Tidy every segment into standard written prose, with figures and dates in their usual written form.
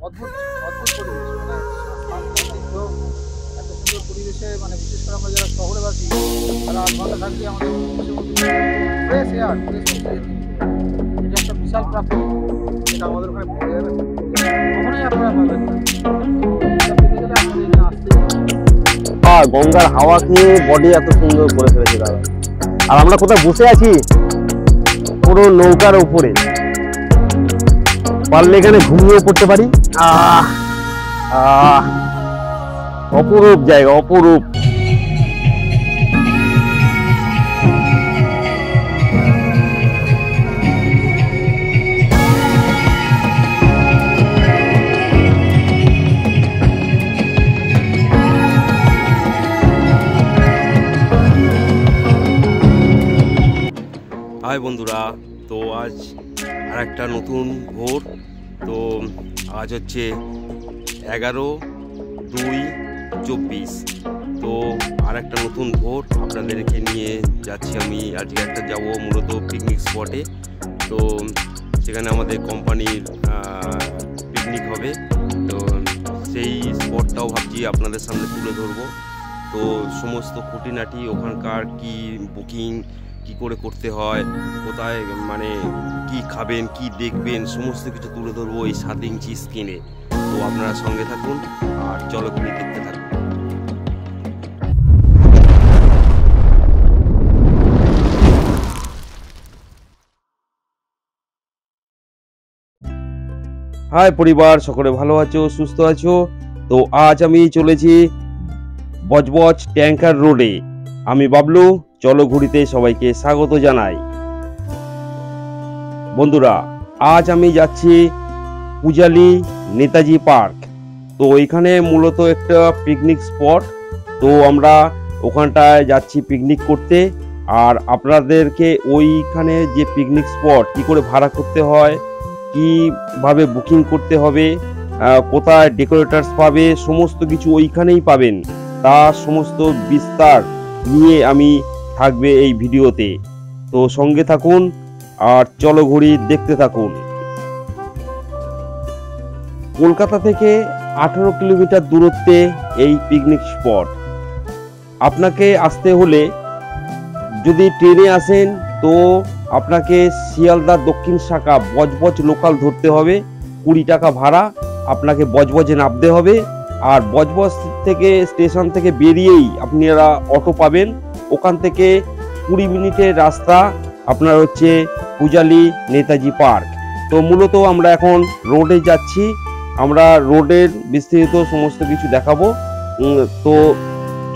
অদ্ভুত অদ্ভুত পরিবেশ, মানে শান্তস্নিগ্ধ এত সুন্দর পরিবেশে, মানে বিশেষ করে আমরা যারা শহরে বাসি তারা 8 ঘন্টা থাকলে আমাদের পরিবেশের মধ্যে ফ্রেশ এয়ার, ফ্রেশ অক্সিজেন, এটা একটা বিশাল প্রাপ্তি। এটা আমাদের ওখানে পাওয়া যাবে না, কখনোই আপনারা পাবেন না। এটা পেতে গেলে আপনাদের এখানে আসতেই হবে। গঙ্গার হাওয়া খেয়ে বডি এত সুন্দর করে ফেলেছে দাদা। আর আমরা কোথায় বসে আছি? পুরো নৌকার উপরে, পারলে এখানে ঘুমিয়ে পড়তে পারি। অপরূপ জায়গা, অপরূপ। হাই বন্ধুরা, তো আজ আর একটা নতুন ভোর। তো আজ হচ্ছে 11/2/24। তো আর একটা নতুন ভোর আপনাদেরকে নিয়ে যাচ্ছি আমি। আজকে একটা যাব মূলত পিকনিক স্পটে। তো সেখানে আমাদের কোম্পানির পিকনিক হবে। তো সেই স্পটটাও ভাবছি আপনাদের সামনে তুলে ধরবো। তো সমস্ত খুঁটিনাটি, ওখানকার কি বুকিং কি করে করতে হয়, কোথায় মানে কি খাবেন, কি দেখবেন, সমস্ত কিছু তুলে ধরবো এই 7 ইঞ্চি স্ক্রিনে। তো আপনারা সঙ্গে থাকুন আর চলো ঘুরে দেখতে থাকুন। হাই পরিবার, সকলে ভালো আছো, সুস্থ আছো? তো আজ আমি চলেছি বজবজ ট্যাঙ্কার রোডে। আমি বাবলু, চলো ঘুরিতে সবাইকে স্বাগত জানাই। বন্ধুরা, আজ আমি যাচ্ছি পূজালি নেতাজি পার্ক। তো এখানে মূলত একটা পিকনিক স্পট। তো আমরা ওখানটায় যাচ্ছি পিকনিক করতে। আর আপনাদেরকে ওইখানে যে পিকনিক স্পট কি করে ভাড়া করতে হয়, কিভাবে বুকিং করতে হবে, কোথায় ডেকোরেটার্স পাবে, সমস্ত কিছু ওইখানেই পাবেন। তার সমস্ত বিস্তার নিয়ে আমি থাকবে এই ভিডিওতে। তো সঙ্গে থাকুন আর চলো ঘুরি দেখতে থাকুন। কলকাতা থেকে 18 কিলোমিটার দূরত্বে এই পিকনিক স্পট। আপনাকে আসতে হলে যদি ট্রেনে আসেন তো আপনাকে শিয়ালদা দক্ষিণ শাখা বজবজ লোকাল ধরতে হবে। 20 টাকা ভাড়া, আপনাকে বজবজে নামতে হবে। আর বজবজ থেকে স্টেশন থেকে বেরিয়েই আপনারা অটো পাবেন। ওখান থেকে 20 মিনিটের রাস্তা আপনার হচ্ছে পূজালি নেতাজি পার্ক। তো মূলত আমরা এখন রোডে যাচ্ছি। আমরা রোডের বিস্তারিত সমস্ত কিছু দেখাবো। তো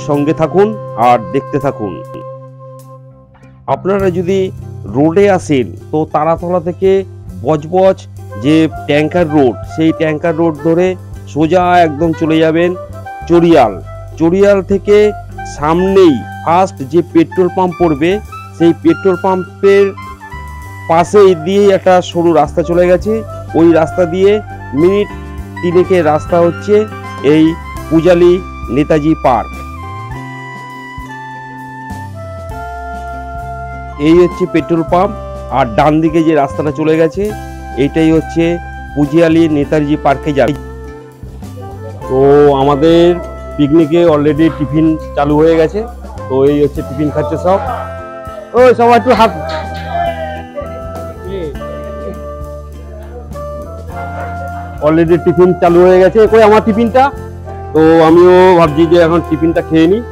সঙ্গে থাকুন আর দেখতে থাকুন। আপনারা যদি রোডে আসেন তো তারাতলা থেকে বজবজ যে ট্যাঙ্কার রোড, সেই ট্যাঙ্কার রোড ধরে সোজা একদম চলে যাবেন চড়িয়াল। চড়িয়াল থেকে সামনেই ফার্স্ট যে পেট্রোল পাম্প পড়বে, সেই পেট্রোল পাম্পের পাশে দিয়ে একটা সরু রাস্তা চলে গেছে। ওই রাস্তা দিয়ে মিনিট 3 রাস্তা হচ্ছে এই পূজালি নেতাজি পার্ক। এই হচ্ছে পেট্রোল পাম্প। আর ডান দিকে যে রাস্তাটা চলে গেছে এইটাই হচ্ছে পূজালি নেতাজি পার্কে যাবে। তো আমাদের পিকনিকে অলরেডি টিফিন চালু হয়ে গেছে। তো এই হচ্ছে টিফিন খাচ্ছে সব। ওই সবাই একটু হাত, অলরেডি টিফিন চালু হয়ে গেছে। কই আমার টিফিনটা? তো আমিও ভাবছি যে এখন টিফিনটা খেয়ে নিই।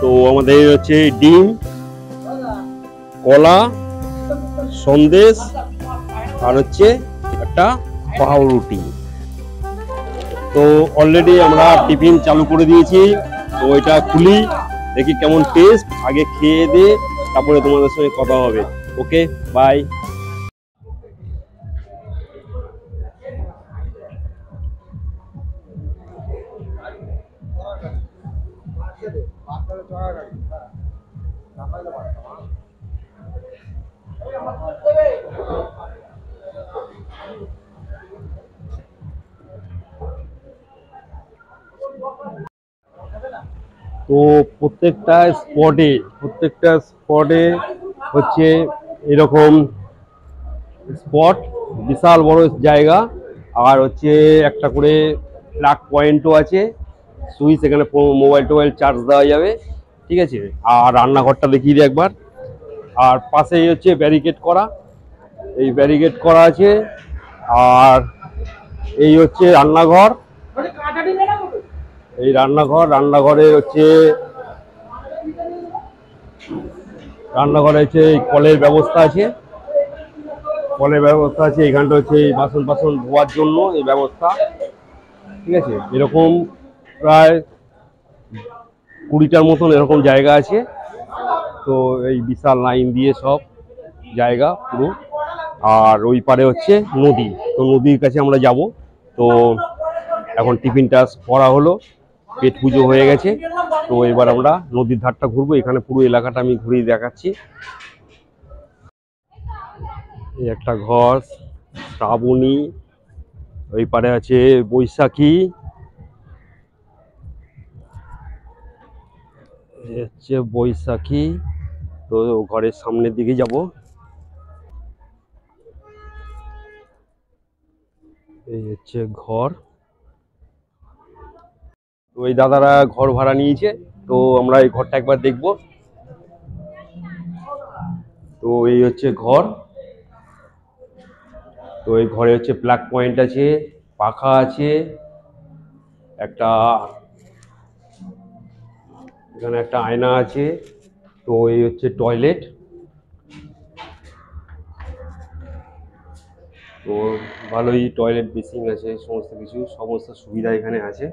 তো আমাদের হচ্ছে ডিম, কলা, সন্দেশ আর হচ্ছে একটা পাউরুটি। তো অলরেডি আমরা টিফিন চালু করে দিয়েছি। তো এটা খুলি, দেখি কেমন টেস্ট। আগে খেয়ে দিয়ে তারপরে তোমাদের সঙ্গে কথা হবে। ওকে, বাই। তো প্রত্যেকটা স্পটে হচ্ছে এরকম স্পট, বিশাল বড় জায়গা। আর হচ্ছে একটা করে প্লাগ পয়েন্টও আছে, সুইচ, এখানে মোবাইল টোবাইল চার্জ দেওয়া যাবে, ঠিক আছে। আর রান্নাঘরটা দেখিয়ে দিই একবার। আর পাশেই হচ্ছে ব্যারিকেড করা, এই ব্যারিকেড করা আছে। আর এই হচ্ছে রান্নাঘর, এই রান্নাঘরে হচ্ছে এই কলের ব্যবস্থা আছে, এখানটা হচ্ছে এই বাসন ধোয়ার জন্য এই ব্যবস্থা, ঠিক আছে। এরকম প্রায় 20টার মতন এরকম জায়গা আছে। তো এই বিশাল লাইন দিয়ে সব জায়গা পুরো। আর ওই পারে হচ্ছে নদী, তো নদীর কাছে আমরা যাব। তো এখন টিফিনটা করা হলো, পেট পুজো হয়ে গেছে, তো এবার আমরা নদীর ধারটা ঘুরবো। এখানে পুরো এলাকাটা আমি ঘুরিয়ে দেখাচ্ছি। এই একটা ঘর, শ্রাবণী, ওই পারে আছে বৈশাখী, হচ্ছে বৈশাখী। তো ঘরের সামনের দিকে যাব। এই হচ্ছে ঘর। তো এই দাদারা ঘর ভাড়া নিয়েছে, তো আমরা এই ঘরটা একবার দেখব। তো এই হচ্ছে ঘর। তো এই ঘরে হচ্ছে প্লাগ পয়েন্ট আছে, পাখা আছে, এখানে একটা আয়না আছে। তো এই হচ্ছে টয়লেট। তো ভালোই টয়লেট, বেসিং আছে, সমস্ত সুবিধা এখানে আছে।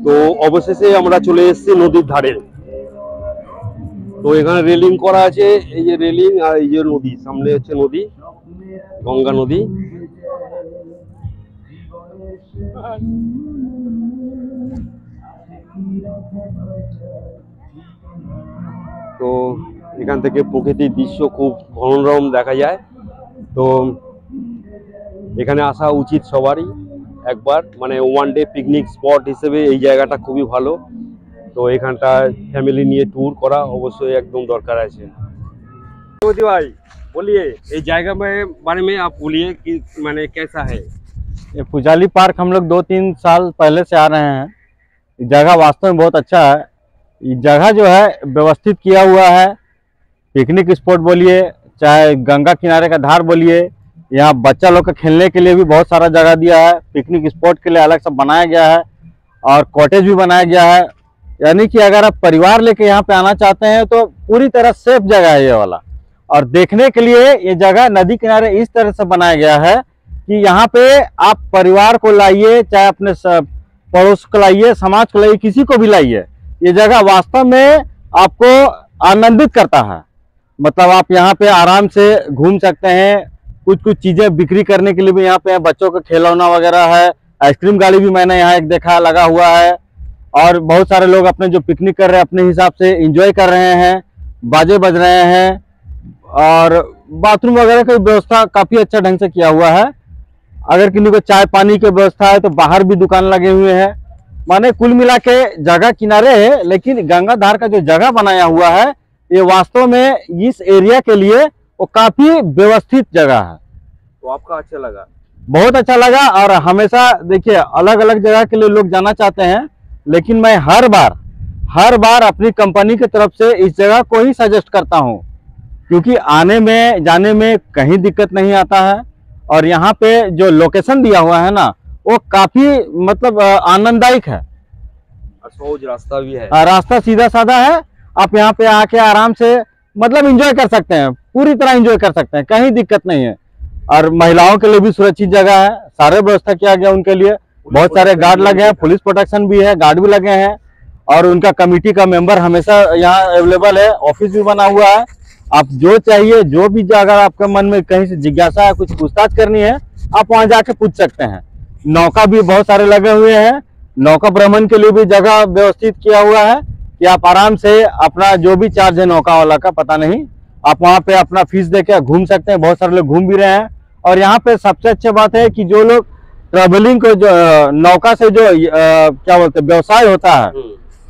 তো অবশেষে আমরা চলে এসেছি নদীর ধারে। তো এখানে রেলিং করা আছে, এই যে রেলিং, আর এই যে নদী, সামনে হচ্ছে নদী, গঙ্গা নদী। তো এখান থেকে প্রকৃতির দৃশ্য খুব মনোরম দেখা যায়। তো এখানে আসা উচিত সবারই একবার, মানে ওয়ান ডে পিকনিক স্পট হিসেবে এই জায়গাটা খুবই ভালো। তো এখানটা ফ্যামিলি নিয়ে ট্যুর করা অবশ্যই একদম দরকার আছে। मोदी भाई बोलिए, ये जगह में बारे में आप बोलिए कि माने कैसा है? ये पुजाली पार्क हम लोग 2-3 साल पहले से आ रहे हैं। ये जगह वास्तव में बहुत अच्छा है। ये जगह जो है व्यवस्थित किया हुआ है। पिकनिक स्पॉट बोलिए, चाहे गंगा किनारे का धार बोलिए, यहाँ बच्चा लोग के खेलने के लिए भी बहुत सारा जगह दिया है। पिकनिक स्पॉट के लिए अलग से बनाया गया है और कॉटेज भी बनाया गया है। यानी कि अगर आप परिवार लेके यहाँ पे आना चाहते हैं तो पूरी तरह सेफ जगह है ये वाला। और देखने के लिए ये जगह नदी किनारे इस तरह से बनाया गया है कि यहाँ पे आप परिवार को लाइए, चाहे अपने पड़ोस को लाइए, समाज को लाइए, किसी को भी लाइए, ये जगह वास्तव में आपको आनंदित करता है। मतलब आप यहाँ पे आराम से घूम सकते हैं। कुछ चीजें बिक्री करने के लिए भी यहाँ पे बच्चों का खिलौना वगैरह है। आइसक्रीम गाड़ी भी मैंने यहाँ एक देखा लगा हुआ है। और बहुत सारे लोग अपने जो पिकनिक कर रहे हैं अपने हिसाब से एंजॉय कर रहे हैं, बाजे बज रहे हैं। और बाथरूम वगैरह की व्यवस्था काफी अच्छा ढंग से किया हुआ है। अगर किसी को चाय पानी की व्यवस्था है तो बाहर भी दुकान लगे हुए हैं। माने कुल मिला के जगह किनारे है, लेकिन गंगा धार का जो जगह बनाया हुआ है ये वास्तव में इस एरिया के लिए वो काफी व्यवस्थित जगह है। तो आपका अच्छा लगा? बहुत अच्छा लगा। और हमेशा देखिए अलग अलग जगह के लिए लोग जाना चाहते हैं, लेकिन मैं हर बार अपनी कंपनी की तरफ से इस जगह को ही सजेस्ट करता हूँ, क्योंकि आने में जाने में कहीं दिक्कत नहीं आता है। और यहाँ पे जो लोकेशन दिया हुआ है ना वो काफी मतलब आनंददायक है। सहज रास्ता भी है, रास्ता सीधा साधा है। आप यहाँ पे आके आराम से मतलब एंजॉय कर सकते हैं, पूरी तरह एंजॉय कर सकते हैं, कहीं दिक्कत नहीं है। और महिलाओं के लिए भी सुरक्षित जगह है, सारे व्यवस्था किया गया उनके लिए। बहुत सारे गार्ड लगे हैं, पुलिस प्रोटेक्शन भी है, गार्ड भी लगे हैं। और उनका कमेटी का मेंबर हमेशा यहाँ अवेलेबल है, ऑफिस भी बना हुआ है। आप जो चाहिए, जो भी अगर आपके मन में कहीं से जिज्ञासा है, कुछ पूछताछ करनी है, आप वहां जाके पूछ सकते हैं। नौका भी बहुत सारे लगे हुए हैं। नौका भ्रमण के लिए भी जगह व्यवस्थित किया हुआ है कि आप आराम से अपना जो भी चार्ज है नौका वाला का पता नहीं, आप वहां पे अपना फीस देके घूम सकते हैं। बहुत सारे लोग घूम भी रहे हैं। और यहाँ पे सबसे अच्छी बात है कि जो लोग ट्रेवलिंग को जो नौका से जो क्या बोलते हैं व्यवसाय होता है,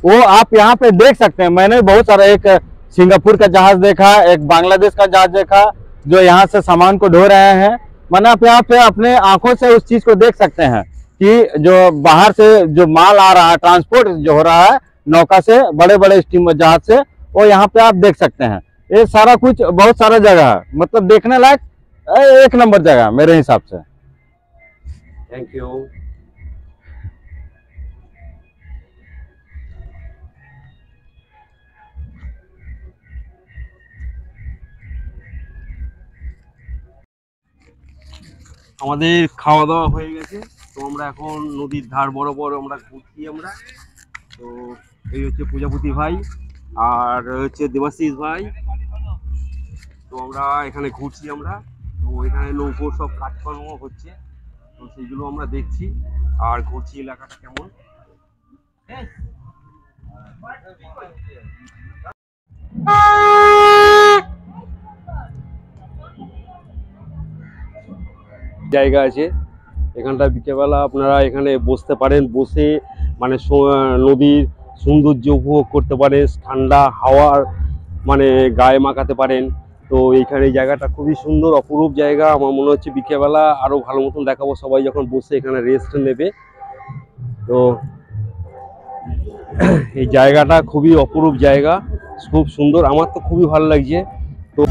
वो आप यहाँ पे देख सकते हैं। मैंने बहुत सारा एक सिंगापुर का जहाज देखा, एक बांग्लादेश का जहाज देखा जो यहाँ से सामान को ढो रहे हैं। माने आप यहाँ पे अपने आंखों से उस चीज को देख सकते हैं कि जो बाहर से जो माल आ रहा है, ट्रांसपोर्ट जो हो रहा है नौका से, बड़े बड़े स्टीमर जहाज से, वो यहाँ पे आप देख सकते हैं। ये सारा कुछ बहुत सारा जगह है, मतलब देखने लायक एक नंबर जगह मेरे हिसाब से। Thank you. আমাদের খাওয়া দাওয়া হয়ে গেছে, তো আমরা এখন নদীর ধার বরাবর আমরা ঘুরছি। আমরা তো এই হচ্ছে প্রজাপতি ভাই আর হচ্ছে দেবাশিস ভাই, তো আমরা এখানে ঘুরছি। আমরা তো এখানে নৌকো সব কাজকর্ম হচ্ছে, তো সেইগুলো আমরা দেখছি আর ঘুরছি এলাকাটা কেমন। জায়গা আছে এখানটা, বিকেলবেলা আপনারা এখানে বসতে পারেন, বসে মানে নদীর সৌন্দর্য উপভোগ করতে পারেন, ঠান্ডা হাওয়ার মানে গায়ে মাখাতে পারেন। তো এইখানে এই জায়গাটা খুবই সুন্দর, অপরূপ জায়গা। আমার মনে হচ্ছে বিকেলবেলা আরও ভালো মতন দেখাবো, সবাই যখন বসে এখানে রেস্ট নেবে। তো এই জায়গাটা খুবই অপরূপ জায়গা, খুব সুন্দর, আমার তো খুবই ভালো লাগছে। তো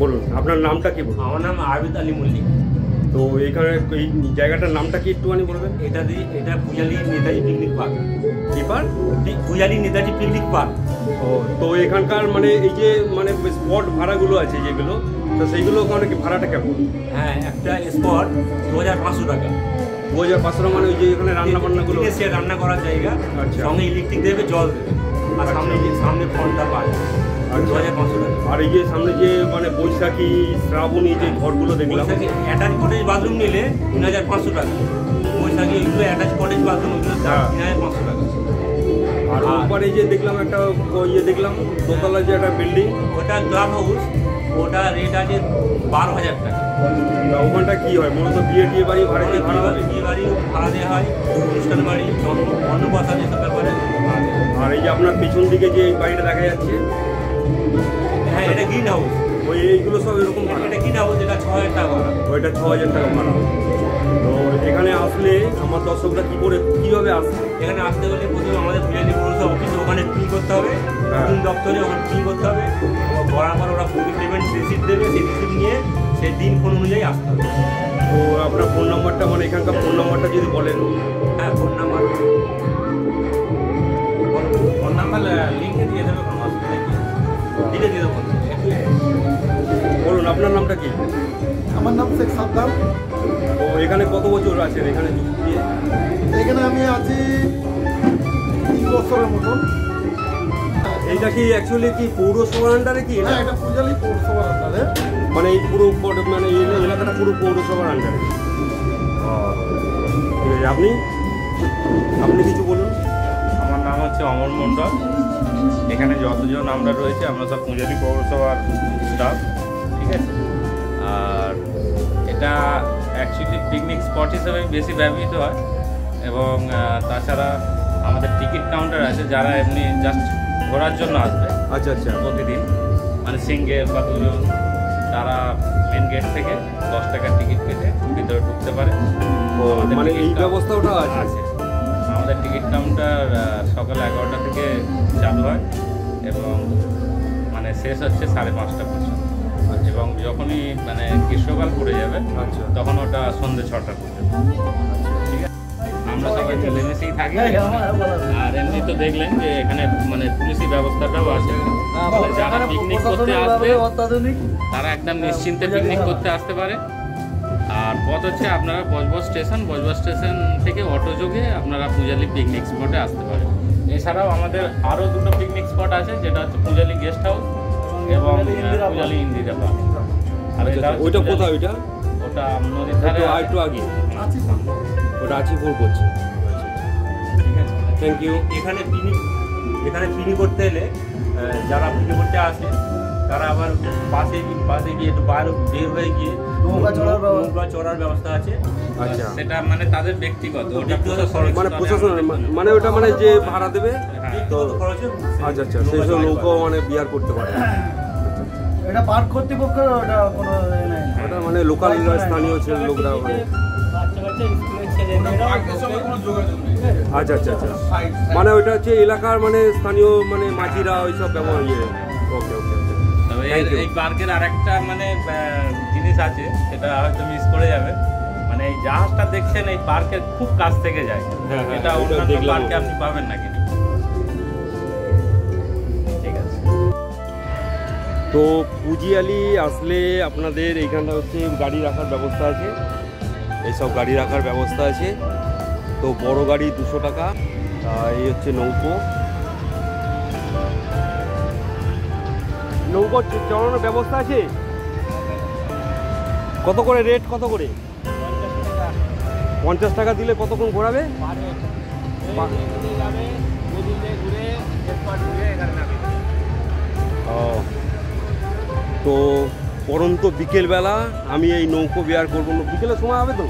বলুন আপনার নামটা কি বলুন? আমার নাম আবিদ আলী মল্লিক। তো এইখানে এই জায়গাটার নামটা কি একটুখানি বলবেন? এটা পূজালি নেতাজি পিকনিক পার্ক। কি park? Pujali Netaji picnic park. ও, তো এখানকার মানে এই যে মানে স্পট ভাড়াগুলো আছে যেগুলো, তো সেইগুলো ওখানে কি ভাড়াটা কেমন? হ্যাঁ, একটা স্পট 2500 টাকা। 2500 টাকা মানে ওই যে এখানে রান্না বান্নাগুলো? সে রান্না করার জায়গা, আচ্ছা। সঙ্গে ইলেকট্রিক দেবে, জল দেবে, আর সামনে ফোনটা পায়। 2500 টাকা। আর এই যে সামনে যে মানে বৈশাখী শ্রাবণী যে ঘরগুলো দেখলাম, অ্যাটাচ কটেজ বাথরুম নিলে 3500 টাকা। বৈশাখী এগুলো অ্যাটাচ কটেজ বাথরুম, ওইগুলো 3500 টাকা। আর ওপারে যে দেখলাম একটা ইয়ে দেখলাম দোতলা যে একটা বিল্ডিং, ওটা ক্লাব হাউস। ওটা রেট আছে 12,000 টাকা। তা ওখানটা কি হয় মূলত বিয়ে বাড়ি ভাড়া দিয়ে ভাড়া হবে? বিয়ে বাড়ি ভাড়া দেওয়া হয়, অনুষ্ঠান বাড়ি, অন্নপ্রাশন এসব ব্যাপারে ভাড়া দেওয়া হয়। আর এই যে আপনার পিছন দিকে যে এই বাড়িটা দেখা যাচ্ছে, হ্যাঁ এটা গ্রিন হাউস, ওই এইগুলো সব এরকম ভাড়া? এটা গ্রিন হাউস, এটা 6,000 টাকা ভাড়া। ওইটা 6,000 টাকা ভাড়া। তো এখানে আসলে আমার দর্শকরা কীভাবে আসবে? এখানে আসতে হলে প্রথমে আমাদের পূজালী পৌরসভা অফিসে ওখানে ফি করতে হবে, নতুন দপ্তরে ওখানে ফি করতে হবে, করার পর ওরা বুকিং পেমেন্ট রিসিপ্ট দেবে, সেই রিসিপ্ট নিয়ে সেই দিনক্ষণ অনুযায়ী আসতে হবে। তো আপনার ফোন নাম্বারটা মানে এখানকার ফোন নাম্বারটা যদি বলেন। হ্যাঁ ফোন নাম্বার লিঙ্কে দিয়ে দেবে, কোনো অসুবিধা নেই, লিখে দিয়ে দেবো। বলুন আপনার নামটা কি? আমার নাম শেখ সাদ্দাম। তো এখানে কত বছর আছেন এখানে যুক্ত দিয়ে? এখানে আমি আছি 3 বছরের মতন। এইটা কি অ্যাকচুয়ালি কি পৌরসভার আন্ডারে কি? হ্যাঁ এটা পূজালী পৌরসভার আন্ডারে, মানে এই পুরো মানে এই এলাকাটা পুরো পৌরসভার আন্ডারে। ঠিক আছে, আপনি কিছু বলুন। আমার নাম হচ্ছে অমর মণ্ডল। এখানে যতজন আমরা রয়েছে আমরা সব পূজালী পৌরসভার স্টাফ, ঠিক আছে। আর এটা অ্যাকচুয়ালি পিকনিক স্পট হিসেবে বেশি ব্যবহৃত হয়, এবং তাছাড়া আমাদের টিকিট কাউন্টার আছে, যারা এমনি জাস্ট ঘোরার জন্য আসবে আচ্ছা আচ্ছা। প্রতিদিন, মানে সিঙ্গেল বা দুজন, তারা মেন গেট থেকে 10 টাকার টিকিট কেটে ভিতরে ঢুকতে পারে। আমাদের মানে এই ticket ব্যবস্থাটা আছে? আছে। আমাদের টিকিট কাউন্টার সকাল 11টা থেকে চালু হয় এবং মানে শেষ হচ্ছে 5:30 পর্যন্ত। এবং যখনই মানে গ্রীষ্মকাল পড়ে যাবে আচ্ছা। তখন ওটা সন্ধ্যে 6টা পর্যন্ত। ঠিক আছে, আমরা সবাই মিলেমিশেই থাকি। আর এমনি তো দেখলেন যে এখানে মানে পুলিশি ব্যবস্থাটাও আছে, মানে যারা পিকনিক করতে আসবে তারা একদম নিশ্চিন্তে পিকনিক করতে আসতে পারে। আর পথ হচ্ছে আপনারা বজবজ স্টেশন থেকে অটো যোগে আপনারা পূজালী পিকনিক স্পটে আসতে পারেন। এছাড়াও আমাদের আরও 2টো পিকনিক স্পট আছে, যেটা হচ্ছে পূজালী গেস্ট হাউস এবং পূজালী ইন্দিরা পার্ক। আর এটা ওইটা কোথায়? ওইটা ওটা নদীর ধারে একটু আগে, ওটা আচিপুর করছে। ঠিক আছে, থ্যাংক ইউ। এখানে পিকনিক করতে এলে যারা পিকনিক করতে আসে তারা আবার পাশে গিয়ে একটু বের হয়ে গিয়ে নৌকা চড়ার ব্যবস্থা আছে। আচ্ছা, সেটা মানে তাদের ব্যক্তিগত, ওটা মানে প্রশাসন মানে ওটা মানে যে ভাড়া দেবে তো। ব্যক্তিগত খরচে আচ্ছা আচ্ছা, সেই সব নৌকাও মানে বিহার করতে পারে। এটা পার্ক কর্তৃপক্ষের ওটা কোনো নাই, ওটা মানে লোকাল স্থানীয় ছেলে লোকরা মানে। আচ্ছা আচ্ছা আচ্ছা, মানে ওইটা হচ্ছে এলাকার মানে স্থানীয় মানে মাঝিরা ওইসব ব্যবহার ইয়ে। ওকে ওকে ওকে। তবে এই পার্কের আরেকটা মানে জিনিস আছে, সেটা হয়তো মিস করে যাবে। মানে এই জাহাজটা দেখছেন এই পার্কের খুব কাছ থেকে যায়, হ্যাঁ, হ্যাঁ, এটা ওটা অন্যান্য দেখলাম। পার্কে আপনি পাবেন না কিন্তু। ঠিক আছে, তো পুজিয়ালি আসলে আপনাদের এইখানটা হচ্ছে গাড়ি রাখার ব্যবস্থা আছে, এইসব গাড়ি রাখার ব্যবস্থা আছে। তো বড় গাড়ি 200 টাকা, এই হচ্ছে নৌকো চড়ানোর ব্যবস্থা আছে। কত করে রেট? কত করে? 50 টাকা দিলে কতক্ষণ ঘোরাবে? ও, তো পরন্ত বিকেলবেলা আমি এই নৌকো বিহার করবো। বিকেলের সময় হবে তো?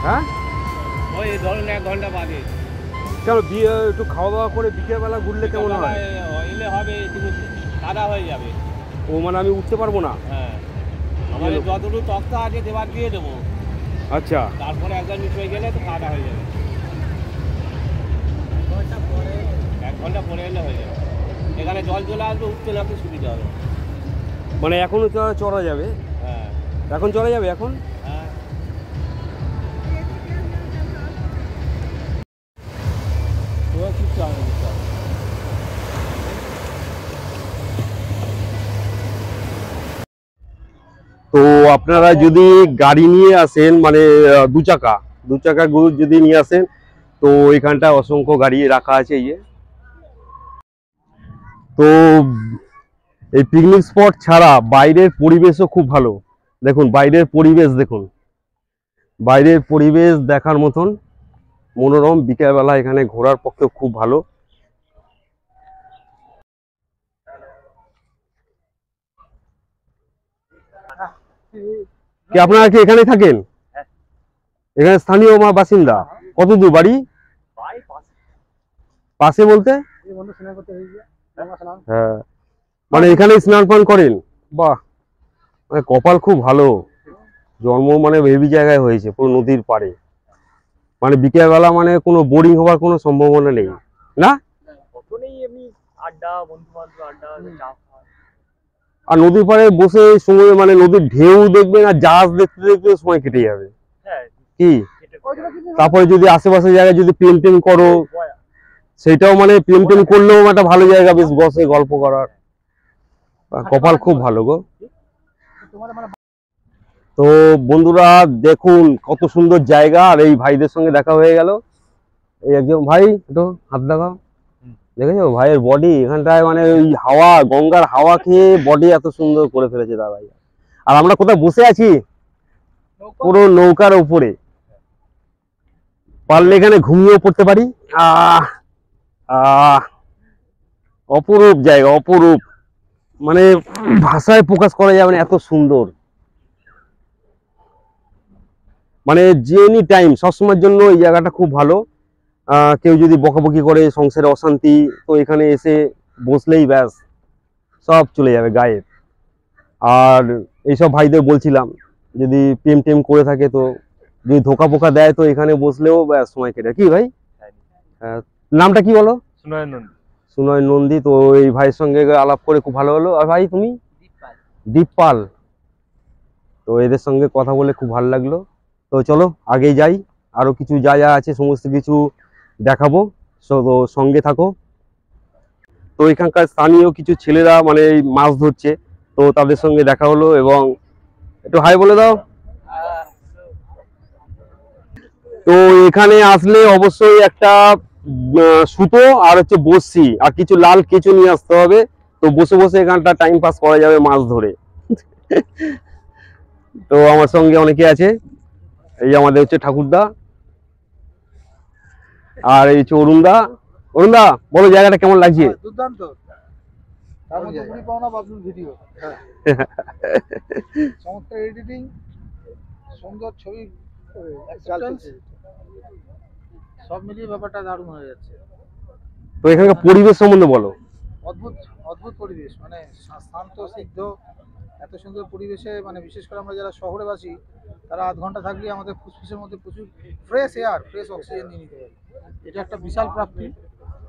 হ্যাঁ, ওই ধরুন 1 ঘন্টা বাদে কেন বিয়ে একটু খাওয়া দাওয়া করে বিকেলবেলা ঘুরলে কেমন হয়? হইলে হবে, কিন্তু কাদা হয়ে যাবে। ও মানে আমি উঠতে পারবো না? হ্যাঁ, আমাদের যতটুকু তক্তা আছে দেবার দিয়ে দেবো, আচ্ছা, তারপরে একবার নিচে হয়ে গেলে তো কাদা হয়ে যাবে। 1 ঘন্টা পরে এলে হয়ে যাবে। এখানে জল চলে আসবে, উঠতে নামতে সুবিধা হবে। মানে এখনও চড়া যাবে? হ্যাঁ এখন চড়া যাবে এখন? হ্যাঁ, তো আপনারা যদি গাড়ি নিয়ে আসেন মানে 2 চাকা গরু যদি নিয়ে আসেন, তো এখানটা অসংখ্য গাড়ি রাখা আছে। তো এই পিকনিক স্পট ছাড়া বাইরের পরিবেশও খুব ভালো। দেখুন বাইরের পরিবেশ, দেখুন বাইরের পরিবেশ দেখার মতন মনোরম। বিকেলবেলা এখানে ঘোরার পক্ষে খুব ভালো। কি আপনারা কি এখানে থাকেন? এখানে স্থানীয় বাসিন্দা? কত দূর বাড়ি? পাশে বলতে? হ্যাঁ, মানে এখানে স্নান পান করেন? বাহ, মানে কপাল খুব ভালো, জন্ম মানে হেভি জায়গায় হয়েছে, পুরো নদীর পাড়ে। মানে বিকেলবেলা মানে কোনো বোরিং হওয়ার কোনো সম্ভাবনা নেই না? আর নদীর পাড়ে বসে সময় মানে নদীর ঢেউ দেখবেন আর জাহাজ দেখতে দেখতে সময় কেটে যাবে কি। তারপরে যদি আশেপাশে জায়গায় যদি প্রেম টেম করো, সেটাও মানে প্রেম টেম করলেও একটা ভালো জায়গা, বেশ বসে গল্প করার। কপাল খুব ভালো গো। তো বন্ধুরা দেখুন কত সুন্দর জায়গা, আর এই ভাইদের সঙ্গে দেখা হয়ে গেল। এই একজন ভাই, একটু হাত দেখাও। দেখেছো ভাইয়ের বডি এখানটায়, মানে ওই হাওয়া, গঙ্গার হাওয়া খেয়ে বডি এত সুন্দর করে ফেলেছে দাদা। আর আমরা কোথায় বসে আছি? পুরো নৌকার উপরে, পারলে এখানে ঘুমিয়েও পড়তে পারি। অপরূপ জায়গা, অপরূপ, মানে ভাষায় প্রকাশ করা যাবে না, এত সুন্দর। মানে যে এনি টাইম সবসময়ের জন্য এই জায়গাটা খুব ভালো। কেউ যদি বকাবকি করে, সংসারে অশান্তি, তো এখানে এসে বসলেই ব্যাস সব চলে যাবে গায়েব। আর এইসব ভাইদের বলছিলাম, যদি প্রেম টেম করে থাকে, তো যদি ধোকা পোকা দেয়, তো এখানে বসলেও ব্যাস সময় কেটে। কি ভাই নামটা কি বলো? সুনয় নন্দী। তো এই ভাইয়ের সঙ্গে আলাপ করে খুব ভালো হলো। আর ভাই তুমি? দীপপাল। তো এদের সঙ্গে কথা বলে খুব ভালো লাগলো। তো চলো আগে যাই, আরো কিছু যা যা আছে সমস্ত কিছু দেখাবো, তো সঙ্গে থাকো। তো এখানকার স্থানীয় কিছু ছেলেরা মানে মাছ ধরছে, তো তাদের সঙ্গে দেখা হলো, এবং একটু হাই বলে দাও। তো এখানে আসলে অবশ্যই একটা সুতো আর হচ্ছে বড়শি আর কিছু লাল কেঁচো নিয়ে আসতে হবে। তো বসে বসে এখানটা টাইম পাস করা যাবে মাছ ধরে। তো আমার সঙ্গে অনেকে আছে, এই আমাদের হচ্ছে ঠাকুরদা, আর এই হচ্ছে অরুণদা। অরুণদা বলো জায়গাটা কেমন লাগছে? দুর্দান্ত, তার মধ্যে পুরি পাওনা বাবলুর ভিডিও, চমৎকার এডিটিং, সুন্দর ছবি, সব মিলিয়ে ব্যাপারটা দারুণ হয়ে যাচ্ছে। তো এখানকার পরিবেশ সম্বন্ধে বলো। অদ্ভুত অদ্ভুত পরিবেশ, মানে শান্ত সিদ্ধ, এত সুন্দর পরিবেশে, মানে বিশেষ করে আমরা যারা শহরে বাসি, তারা আধ ঘন্টা থাকলে আমাদের ফুসফুসের মধ্যে প্রচুর ফ্রেশ এয়ার, ফ্রেশ অক্সিজেন নিয়ে নিতে পারি। এটা একটা বিশাল প্রাপ্তি,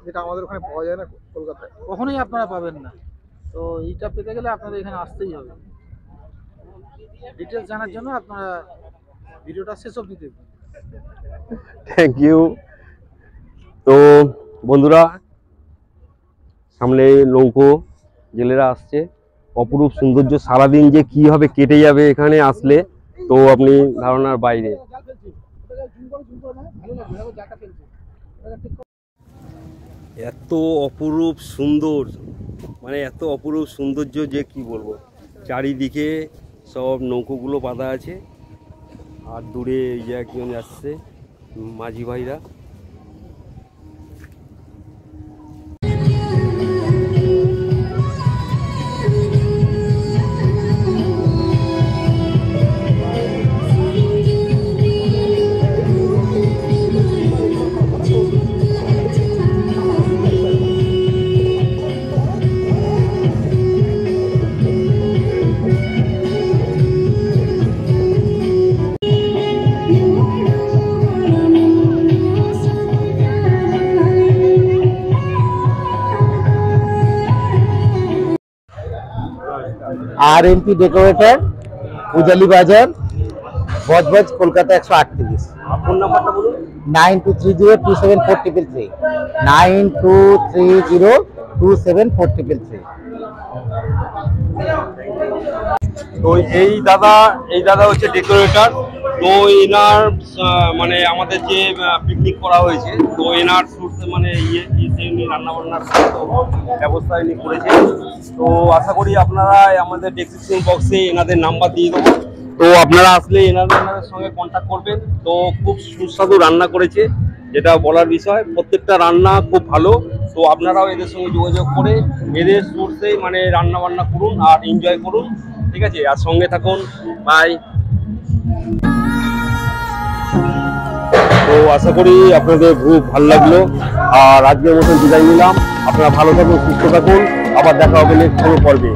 যেটা আমাদের ওখানে পাওয়া যায় না কলকাতায়, কখনোই আপনারা পাবেন না। তো এইটা পেতে গেলে আপনাদের এখানে আসতেই হবে। ডিটেলস জানার জন্য আপনারা ভিডিওটা শেষ অবধি দেখবেন। Thank you. তো বন্ধুরা সামনে নৌকো জেলেরা আসছে, অপরূপ সৌন্দর্য, সারাদিন যে কিভাবে কেটে যাবে এখানে আসলে, তো আপনি ধারণার বাইরে। এত অপরূপ সুন্দর, মানে এত অপরূপ সৌন্দর্য যে কি বলবো। চারিদিকে সব নৌকোগুলো বাঁধা আছে, আর দূরে এই যে একজন আসছে, মাঝি ভাইরা। RMP ডেকোরেটর, উজালি বাজার, বজবজ, কলকাতা 138। ফোন নাম্বারটা বলুন। 9230274333, 9230274333। তো এই দাদা হচ্ছে ডেকোরেটর। তো এনার মানে আমাদের যে পিকনিক করা হয়েছে, তো এনার মানে রান্না বান্নার ব্যবস্থা ইনি করেছে। তো আশা করি আপনারা আমাদের ডেসক্রিপশন বক্সে এনাদের নাম্বার দিয়ে দেবো, তো আপনারা আসলে এনাদের সঙ্গে কন্ট্যাক্ট করবেন। তো খুব সুস্বাদু রান্না করেছে, যেটা বলার বিষয়, প্রত্যেকটা রান্না খুব ভালো। তো আপনারাও এদের সঙ্গে যোগাযোগ করে এদের সোর্সে মানে রান্না বান্না করুন আর এনজয় করুন, ঠিক আছে? আর সঙ্গে থাকুন, বাই। তো আশা করি আপনাদের খুব ভালো লাগলো, আর আজকের মতন বিদায় নিলাম। আপনারা ভালো থাকুন, সুস্থ থাকুন, আবার দেখা হবে নেক্সট কোনো পর্বে।